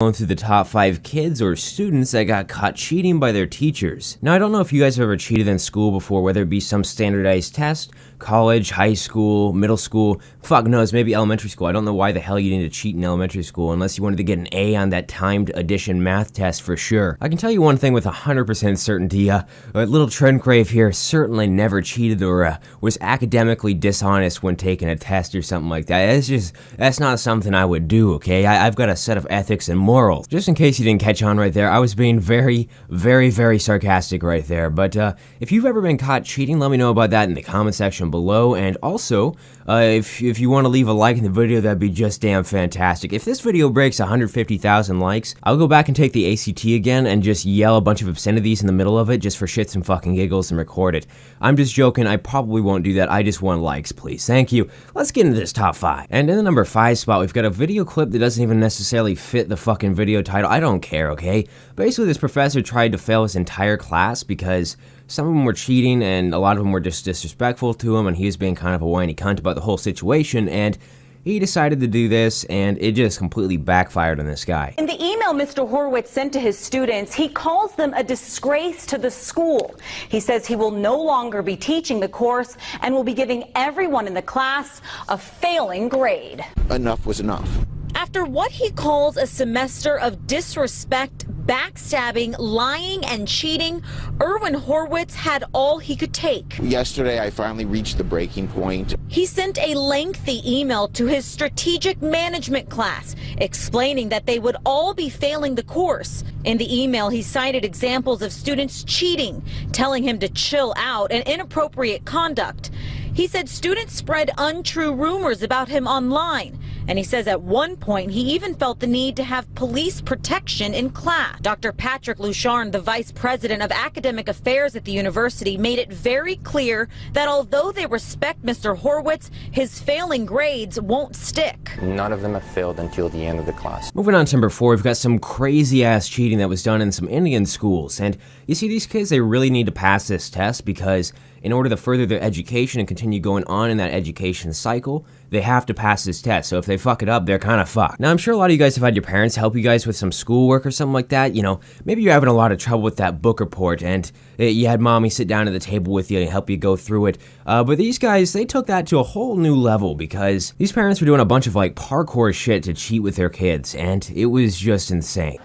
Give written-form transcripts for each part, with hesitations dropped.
Going through the top 5 kids or students that got caught cheating by their teachers. Now, I don't know if you guys have ever cheated in school before, whether it be some standardized test, college, high school, middle school, fuck knows, maybe elementary school. I don't know why the hell you need to cheat in elementary school unless you wanted to get an A on that timed addition math test for sure. I can tell you one thing with 100% certainty, little Trendgrave here certainly never cheated or was academically dishonest when taking a test or something like that. That's not something I would do, okay? I've got a set of ethics and morals. Just in case you didn't catch on right there, I was being very, very, very sarcastic right there. But if you've ever been caught cheating, let me know about that in the comment section below. And also, if you want to leave a like in the video, that'd be just damn fantastic. If this video breaks 150,000 likes, I'll go back and take the ACT again and just yell a bunch of obscenities in the middle of it just for shits and fucking giggles and record it. I'm just joking. I probably won't do that. I just want likes, please. Thank you. Let's get into this top 5. And in the number 5 spot, we've got a video clip that doesn't even necessarily fit the fucking video title. I don't care, okay? Basically, this professor tried to fail his entire class because some of them were cheating and a lot of them were just disrespectful to him, and he was being kind of a whiny cunt about the whole situation, and he decided to do this, and it just completely backfired on this guy. In the email Mr. Horwitz sent to his students, he calls them a disgrace to the school. He says he will no longer be teaching the course and will be giving everyone in the class a failing grade. Enough was enough. After what he calls a semester of disrespect, backstabbing, lying, and cheating, Erwin Horwitz had all he could take. Yesterday, I finally reached the breaking point. He sent a lengthy email to his strategic management class, explaining that they would all be failing the course. In the email, he cited examples of students cheating, telling him to chill out, and inappropriate conduct. He said students spread untrue rumors about him online. And he says at one point he even felt the need to have police protection in class. Dr. Patrick Loucharn, the vice president of academic affairs at the university, made it very clear that although they respect Mr. Horwitz, his failing grades won't stick. None of them have failed until the end of the class. Moving on to number 4, we've got some crazy ass cheating that was done in some Indian schools. And you see, these kids, they really need to pass this test because in order to further their education and continue going on in that education cycle, they have to pass this test. So if they fuck it up, they're kind of fucked. Now, I'm sure a lot of you guys have had your parents help you guys with some schoolwork or something like that. You know, maybe you're having a lot of trouble with that book report and you had mommy sit down at the table with you and help you go through it. But these guys, they took that to a whole new level because these parents were doing a bunch of like parkour shit to cheat with their kids, and it was just insane.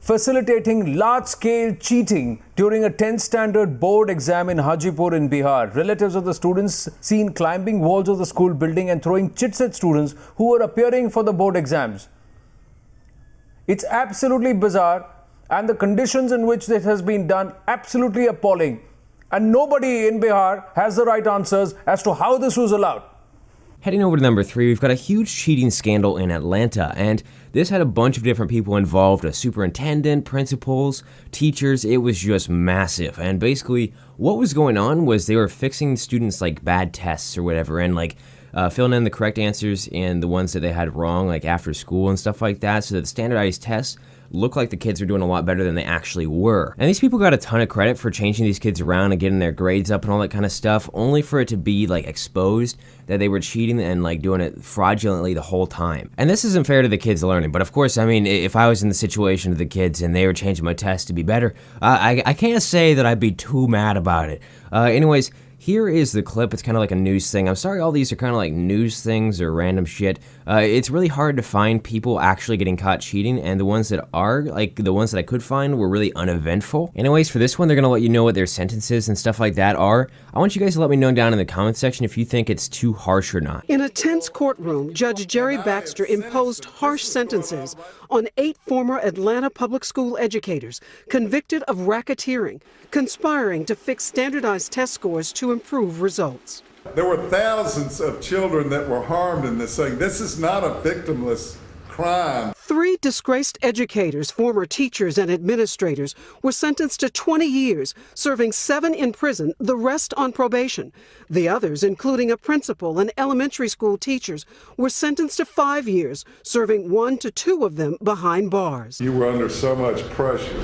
Facilitating large-scale cheating during a 10th standard board exam in Hajipur in Bihar. Relatives of the students seen climbing walls of the school building and throwing chits at students who were appearing for the board exams. It's absolutely bizarre, and the conditions in which this has been done absolutely appalling. And nobody in Bihar has the right answers as to how this was allowed. Heading over to number 3, we've got a huge cheating scandal in Atlanta, and this had a bunch of different people involved, a superintendent, principals, teachers. It was just massive, and basically what was going on was they were fixing students like bad tests or whatever, and like filling in the correct answers and the ones that they had wrong, like after school and stuff like that, so that the standardized tests look like the kids were doing a lot better than they actually were. And these people got a ton of credit for changing these kids around and getting their grades up and all that kind of stuff, only for it to be like exposed that they were cheating and like doing it fraudulently the whole time. And this isn't fair to the kids learning, but of course, I mean, if I was in the situation of the kids and they were changing my test to be better, I can't say that I'd be too mad about it. Anyways, here is the clip. It's kind of like a news thing. I'm sorry all these are kind of like news things or random shit. It's really hard to find people actually getting caught cheating, and the ones that are, like the ones that I could find, were really uneventful. Anyways, for this one, they're going to let you know what their sentences and stuff like that are. I want you guys to let me know down in the comment section if you think it's too harsh or not. In a tense courtroom, Judge Jerry Baxter imposed harsh sentences on 8 former Atlanta public school educators convicted of racketeering, conspiring to fix standardized test scores to improve results. There were thousands of children that were harmed in this thing. This is not a victimless crime. 3 disgraced educators, former teachers and administrators, were sentenced to 20 years, serving 7 in prison, the rest on probation. The others, including a principal and elementary school teachers, were sentenced to 5 years, serving 1 to 2 of them behind bars. You were under so much pressure.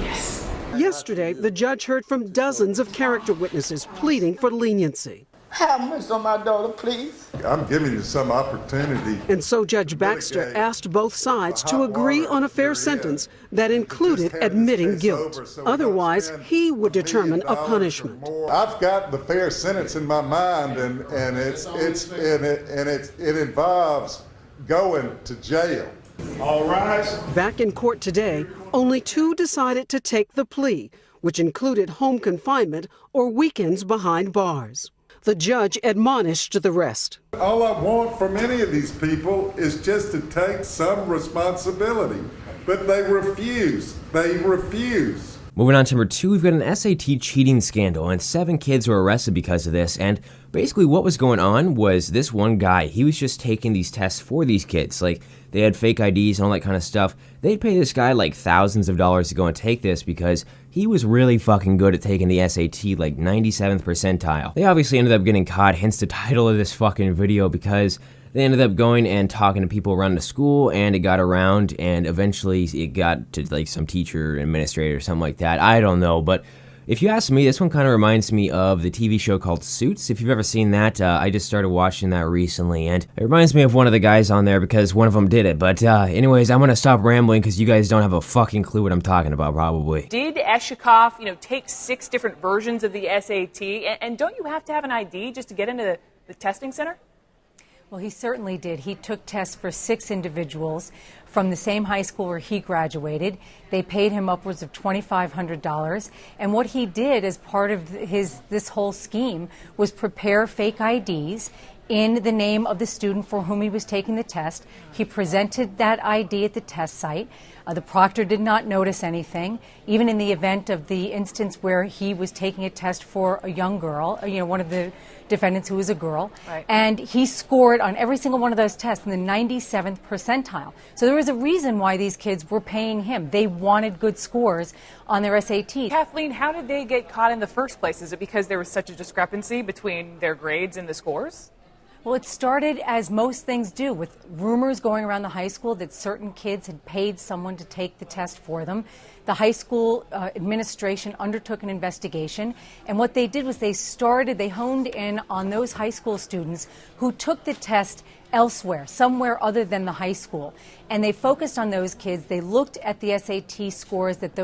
Yesterday, the judge heard from dozens of character witnesses pleading for leniency. Have mercy on my daughter, please. I'm giving you some opportunity. And so Judge Baxter asked both sides to agree on a fair sentence that included admitting guilt. Otherwise, he would determine a punishment. I've got the fair sentence in my mind, and it involves going to jail. All rise. Back in court today, only 2 decided to take the plea, which included home confinement or weekends behind bars. The judge admonished the rest. All I want from any of these people is just to take some responsibility. But they refuse. They refuse. Moving on to number 2, we've got an SAT cheating scandal, and 7 kids were arrested because of this. And basically what was going on was this one guy, he was just taking these tests for these kids. Like, they had fake IDs and all that kind of stuff. They'd pay this guy like thousands of dollars to go and take this because he was really fucking good at taking the SAT, like 97th percentile. They obviously ended up getting caught, hence the title of this fucking video, because they ended up going and talking to people around the school, and it got around, and eventually it got to like some teacher, administrator, or something like that. I don't know, but if you ask me, this one kind of reminds me of the TV show called Suits. If you've ever seen that, I just started watching that recently, and it reminds me of one of the guys on there because one of them did it. But anyways, I'm gonna stop rambling because you guys don't have a fucking clue what I'm talking about, probably. Did Eshikoff, take 6 different versions of the SAT? And don't you have to have an ID just to get into the testing center? Well, he certainly did. He took tests for 6 individuals from the same high school where he graduated. They paid him upwards of $2,500. And what he did as part of this whole scheme was prepare fake IDs in the name of the student for whom he was taking the test. He presented that ID at the test site. The proctor did not notice anything, even in the event of the instance where he was taking a test for a young girl, one of the defendants who was a girl. Right. And he scored on every single one of those tests in the 97th percentile. So there was a reason why these kids were paying him. They wanted good scores on their SAT. Kathleen, how did they get caught in the first place? Is it because there was such a discrepancy between their grades and the scores? Well, it started, as most things do, with rumors going around the high school that certain kids had paid someone to take the test for them. The high school administration undertook an investigation, and what they did was they honed in on those high school students who took the test elsewhere, somewhere other than the high school. And they focused on those kids. They looked at the SAT scores that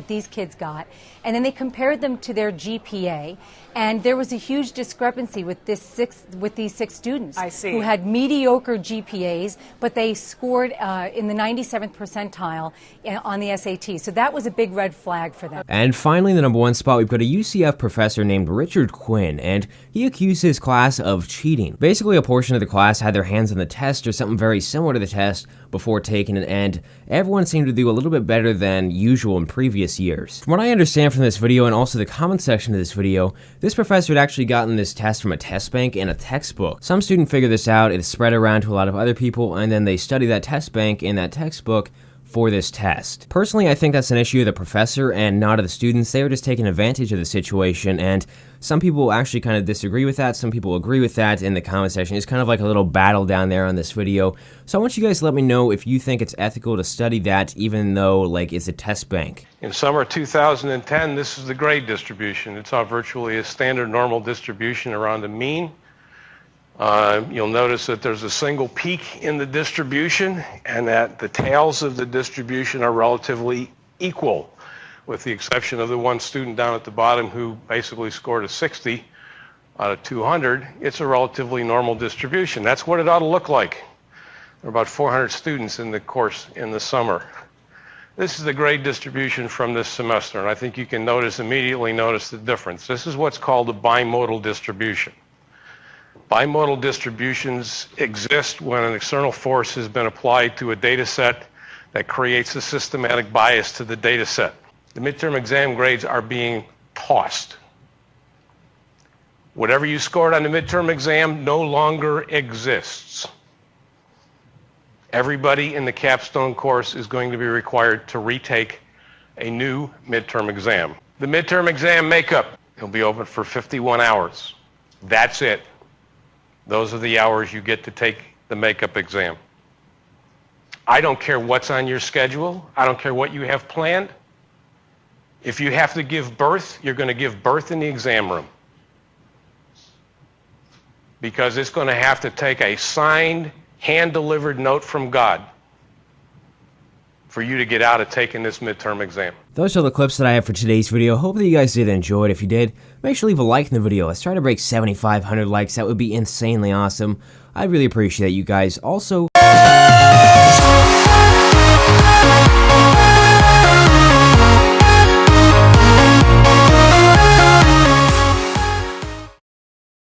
these kids got, and then they compared them to their GPA. And there was a huge discrepancy with these 6 students who had mediocre GPAs, but they scored in the 97th percentile on the SAT. So that was a big red flag for them. And finally, the number 1 spot, we've got a UCF professor named Richard Quinn, and he accused his class of cheating. Basically, a portion of the class had their hands on the test or something very similar to the test before taking it, and everyone seemed to do a little bit better than usual in previous years. From what I understand from this video and also the comment section of this video, this professor had actually gotten this test from a test bank and a textbook. Some student figured this out, it spread around to a lot of other people, and then they studied that test bank and that textbook for this test. Personally, I think that's an issue of the professor and not of the students. They were just taking advantage of the situation, and some people actually kind of disagree with that, some people agree with that in the comment section. It's kind of like a little battle down there on this video. So I want you guys to let me know if you think it's ethical to study that even though, like, it's a test bank. In summer 2010, this is the grade distribution. It's virtually a standard normal distribution around the mean. You'll notice that there's a single peak in the distribution and that the tails of the distribution are relatively equal, with the exception of the one student down at the bottom who basically scored a 60 out of 200. It's a relatively normal distribution. That's what it ought to look like. There are about 400 students in the course in the summer. This is the grade distribution from this semester, and I think you can immediately notice the difference. This is what's called a bimodal distribution. Bimodal distributions exist when an external force has been applied to a data set that creates a systematic bias to the data set. The midterm exam grades are being tossed. Whatever you scored on the midterm exam no longer exists. Everybody in the capstone course is going to be required to retake a new midterm exam. The midterm exam makeup will be open for 51 hours. That's it. Those are the hours you get to take the makeup exam. I don't care what's on your schedule. I don't care what you have planned. If you have to give birth, you're going to give birth in the exam room. Because it's going to have to take a signed, hand-delivered note from God for you to get out of taking this midterm exam. Those are the clips that I have for today's video. Hope that you guys did enjoy it. If you did, make sure to leave a like in the video. Let's try to break 7,500 likes. That would be insanely awesome. I really appreciate you guys. Also...